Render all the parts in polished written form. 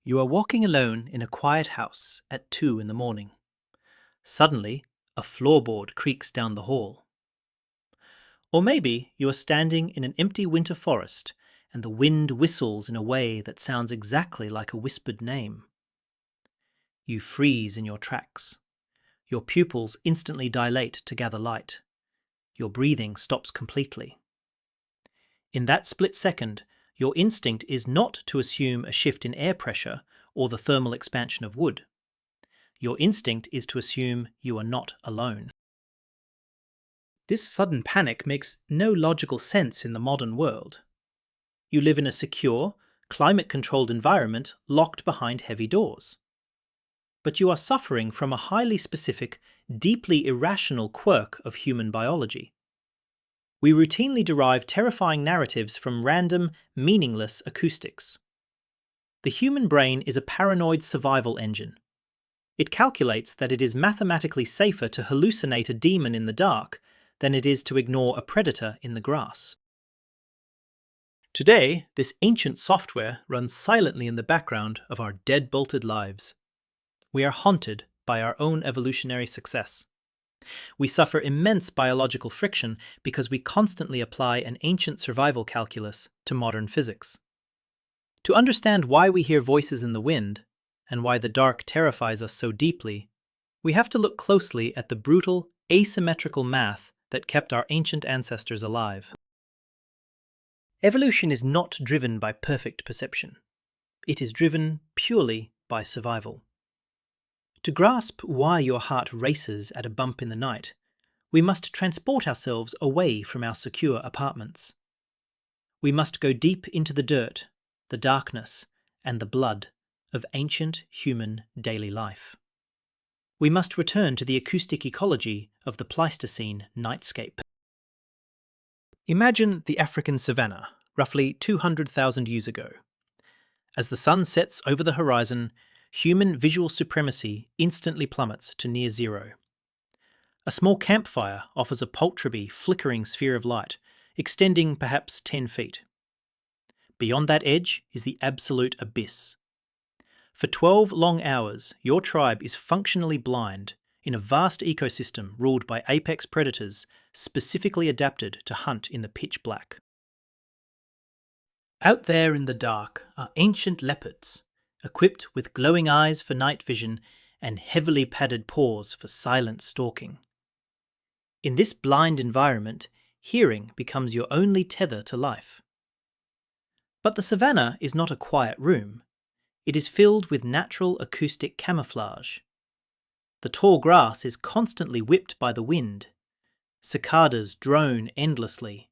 You are walking alone in a quiet house at 2 in the morning. Suddenly, a floorboard creaks down the hall. Or maybe you are standing in an empty winter forest and the wind whistles in a way that sounds exactly like a whispered name. You freeze in your tracks. Your pupils instantly dilate to gather light. Your breathing stops completely. In that split second, your instinct is not to assume a shift in air pressure or the thermal expansion of wood. Your instinct is to assume you are not alone. This sudden panic makes no logical sense in the modern world. You live in a secure, climate-controlled environment locked behind heavy doors. But you are suffering from a highly specific, deeply irrational quirk of human biology. We routinely derive terrifying narratives from random, meaningless acoustics. The human brain is a paranoid survival engine. It calculates that it is mathematically safer to hallucinate a demon in the dark than it is to ignore a predator in the grass. Today, this ancient software runs silently in the background of our dead-bolted lives. We are haunted by our own evolutionary success. We suffer immense biological friction because we constantly apply an ancient survival calculus to modern physics. To understand why we hear voices in the wind, and why the dark terrifies us so deeply, we have to look closely at the brutal, asymmetrical math that kept our ancient ancestors alive. Evolution is not driven by perfect perception. It is driven purely by survival. To grasp why your heart races at a bump in the night, we must transport ourselves away from our secure apartments. We must go deep into the dirt, the darkness, and the blood of ancient human daily life. We must return to the acoustic ecology of the Pleistocene Nightscape. Imagine the African savannah, roughly 200,000 years ago. As the sun sets over the horizon, human visual supremacy instantly plummets to near zero. A small campfire offers a paltry, flickering sphere of light, extending perhaps 10 feet. Beyond that edge is the absolute abyss. For 12 long hours, your tribe is functionally blind in a vast ecosystem ruled by apex predators specifically adapted to hunt in the pitch black. Out there in the dark are ancient leopards, equipped with glowing eyes for night vision and heavily padded paws for silent stalking. In this blind environment, hearing becomes your only tether to life. But the savannah is not a quiet room. It is filled with natural acoustic camouflage. The tall grass is constantly whipped by the wind. Cicadas drone endlessly.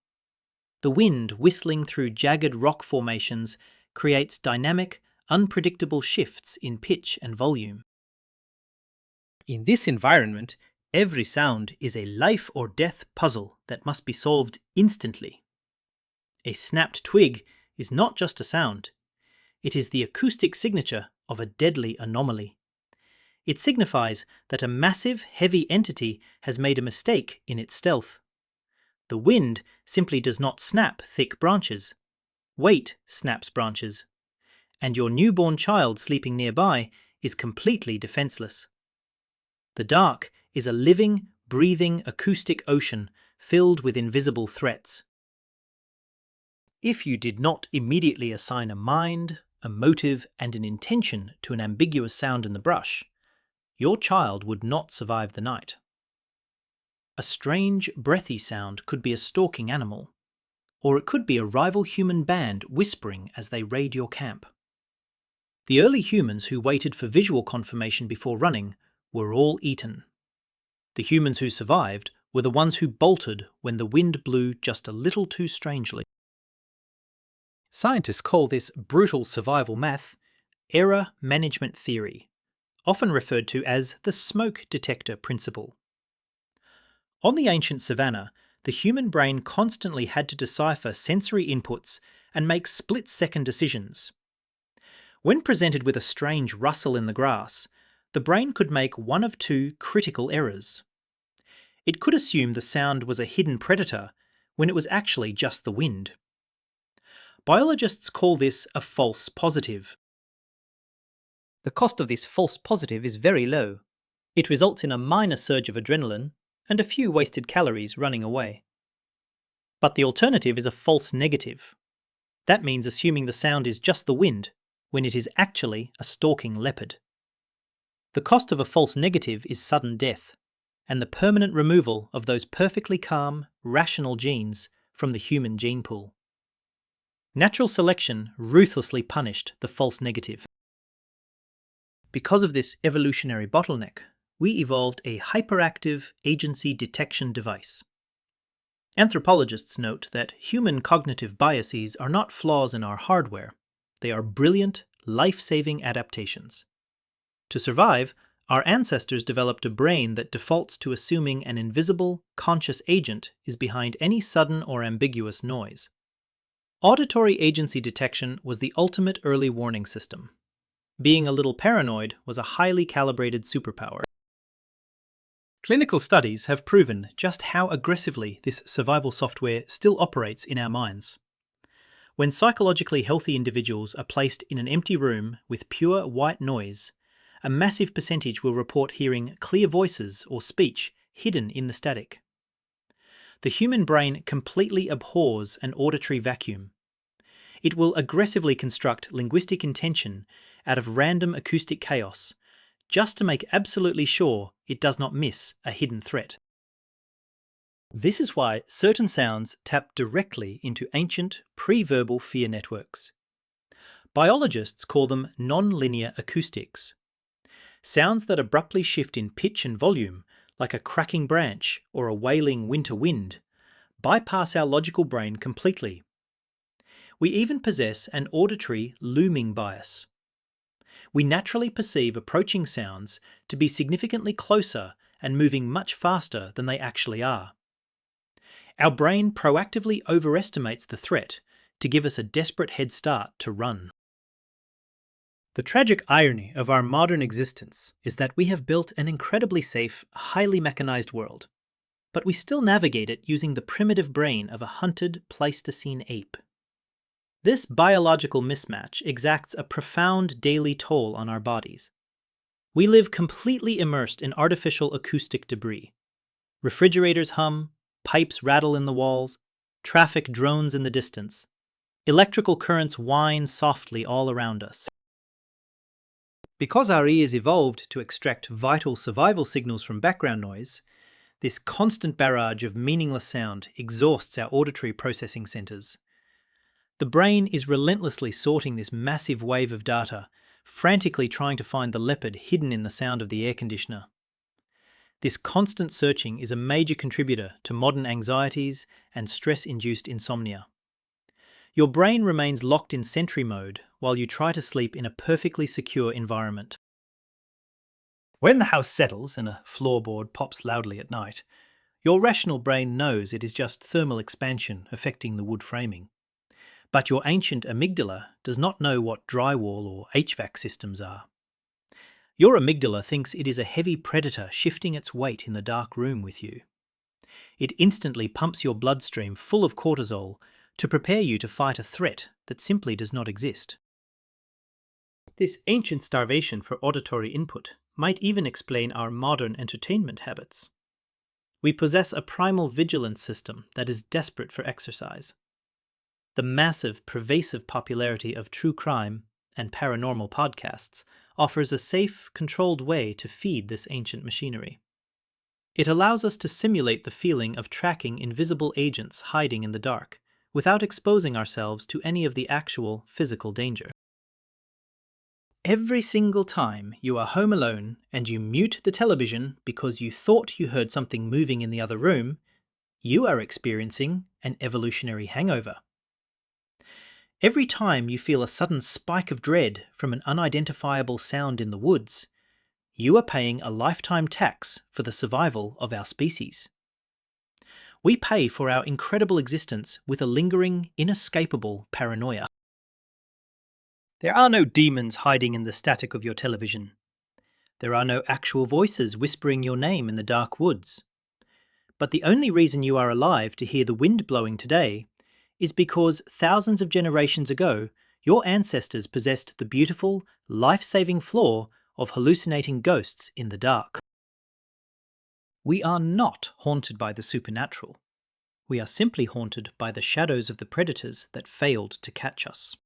The wind whistling through jagged rock formations creates dynamic, unpredictable shifts in pitch and volume. In this environment, every sound is a life or death puzzle that must be solved instantly. A snapped twig is not just a sound. It is the acoustic signature of a deadly anomaly. It signifies that a massive, heavy entity has made a mistake in its stealth. The wind simply does not snap thick branches. Weight snaps branches. And your newborn child sleeping nearby is completely defenseless. The dark is a living, breathing acoustic ocean filled with invisible threats. If you did not immediately assign a mind, a motive, and an intention to an ambiguous sound in the brush, your child would not survive the night. A strange, breathy sound could be a stalking animal, or it could be a rival human band whispering as they raid your camp. The early humans who waited for visual confirmation before running were all eaten. The humans who survived were the ones who bolted when the wind blew just a little too strangely. Scientists call this brutal survival math error management theory, often referred to as the smoke detector principle. On the ancient savannah, the human brain constantly had to decipher sensory inputs and make split-second decisions. When presented with a strange rustle in the grass, the brain could make one of two critical errors. It could assume the sound was a hidden predator when it was actually just the wind. Biologists call this a false positive. The cost of this false positive is very low. It results in a minor surge of adrenaline and a few wasted calories running away. But the alternative is a false negative. That means assuming the sound is just the wind, when it is actually a stalking leopard. The cost of a false negative is sudden death, and the permanent removal of those perfectly calm, rational genes from the human gene pool. Natural selection ruthlessly punished the false negative. Because of this evolutionary bottleneck, we evolved a Hyperactive Agency Detection Device. Anthropologists note that human cognitive biases are not flaws in our hardware. They are brilliant, life-saving adaptations. To survive, our ancestors developed a brain that defaults to assuming an invisible, conscious agent is behind any sudden or ambiguous noise. Auditory agency detection was the ultimate early warning system. Being a little paranoid was a highly calibrated superpower. Clinical studies have proven just how aggressively this survival software still operates in our minds. When psychologically healthy individuals are placed in an empty room with pure white noise, a massive percentage will report hearing clear voices or speech hidden in the static. The human brain completely abhors an auditory vacuum. It will aggressively construct linguistic intention out of random acoustic chaos, just to make absolutely sure it does not miss a hidden threat. This is why certain sounds tap directly into ancient, pre-verbal fear networks. Biologists call them non-linear acoustics. Sounds that abruptly shift in pitch and volume, like a cracking branch or a wailing winter wind, bypass our logical brain completely. We even possess an auditory looming bias. We naturally perceive approaching sounds to be significantly closer and moving much faster than they actually are. Our brain proactively overestimates the threat to give us a desperate head start to run. The tragic irony of our modern existence is that we have built an incredibly safe, highly mechanized world, but we still navigate it using the primitive brain of a hunted Pleistocene ape. This biological mismatch exacts a profound daily toll on our bodies. We live completely immersed in artificial acoustic debris. Refrigerators hum, pipes rattle in the walls, traffic drones in the distance. Electrical currents whine softly all around us. Because our ears evolved to extract vital survival signals from background noise, this constant barrage of meaningless sound exhausts our auditory processing centers. The brain is relentlessly sorting this massive wave of data, frantically trying to find the leopard hidden in the sound of the air conditioner. This constant searching is a major contributor to modern anxieties and stress-induced insomnia. Your brain remains locked in sentry mode while you try to sleep in a perfectly secure environment. When the house settles and a floorboard pops loudly at night, your rational brain knows it is just thermal expansion affecting the wood framing. But your ancient amygdala does not know what drywall or HVAC systems are. Your amygdala thinks it is a heavy predator shifting its weight in the dark room with you. It instantly pumps your bloodstream full of cortisol to prepare you to fight a threat that simply does not exist. This ancient starvation for auditory input might even explain our modern entertainment habits. We possess a primal vigilance system that is desperate for exercise. The massive, pervasive popularity of true crime and paranormal podcasts offers a safe, controlled way to feed this ancient machinery. It allows us to simulate the feeling of tracking invisible agents hiding in the dark, without exposing ourselves to any of the actual physical danger. Every single time you are home alone and you mute the television because you thought you heard something moving in the other room, you are experiencing an evolutionary hangover. Every time you feel a sudden spike of dread from an unidentifiable sound in the woods, you are paying a lifetime tax for the survival of our species. We pay for our incredible existence with a lingering, inescapable paranoia. There are no demons hiding in the static of your television. There are no actual voices whispering your name in the dark woods. But the only reason you are alive to hear the wind blowing today is because thousands of generations ago your ancestors possessed the beautiful, life-saving flaw of hallucinating ghosts in the dark. We are not haunted by the supernatural. We are simply haunted by the shadows of the predators that failed to catch us.